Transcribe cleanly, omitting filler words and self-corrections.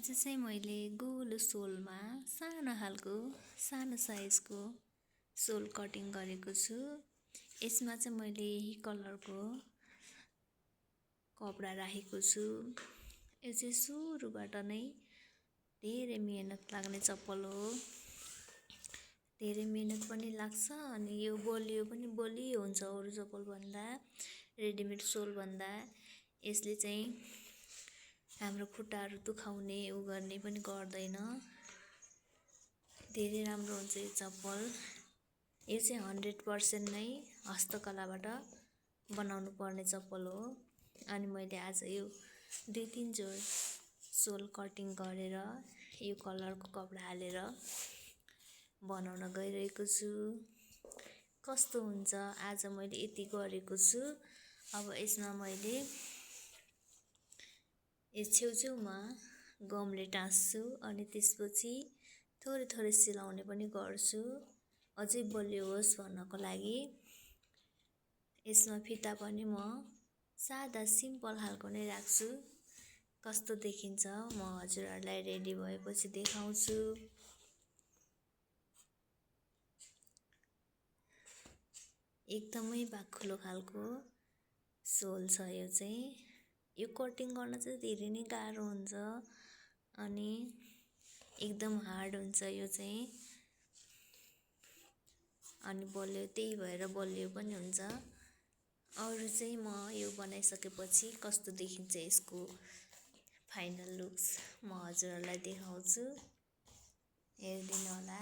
आज चाहिँ मैले गोलो सोलमा सानो साइजको सोल कटिङ गरेको छु। यसमा चाहिँ मैले यही कलरको कपडा राखेको छु। यो चाहिँ सुरुबाट नै धेरै मेहनत लाग्ने चप्पल हो। धेरै मेहनत पनि लाग्छ अनि यो बलियो हुन्छ अरू चप्पल भन्दा, रेडिमेड सोल भन्दा। यसले चाहिँ हाम्रो खुट्टाहरू दुखाउने गर्ने पनि गर्दैन। धेरै राम्रो हुन्छ यो चप्पल। यो चाहिँ 100% नै हस्तकलाबाट बनाउनु पर्ने चप्पल हो। अनि मैले आज यो 2-3 जोड सोल कटिङ गरेर यो कलरको कपडा हालेर बनाउन गइरहेको छु। कस्तो हुन्छ आज मैले यति गरेको छु। अब यसमा मैले छेउछेउमा गमले टाँस्छु अनि त्यसपछि थोरै सिलाउने पनि गर्छु अझै बलियो होस् भन्नको लागि। यसमा फिता पनि म सादा सिम्पल खालको नै राख्छु। कस्तो देखिन्छ म हजुरहरूलाई रेडी भएपछि देखाउँछु। एकदमै बाक्लो खालको सोल छ यो चाहिँ। यो कटिङ गर्न चाहिँ धेरै नै गाह्रो हुन्छ अनि एकदम हार्ड हुन्छ यो चाहिँ। अनि बलियो त्यही भएर बलियो पनि हुन्छ। अरू चाहिँ म यो बनाइसकेपछि कस्तो देखिन्छ यसको फाइनल लुक्स म हजुरहरूलाई देखाउँछु। हेरिदिनु होला।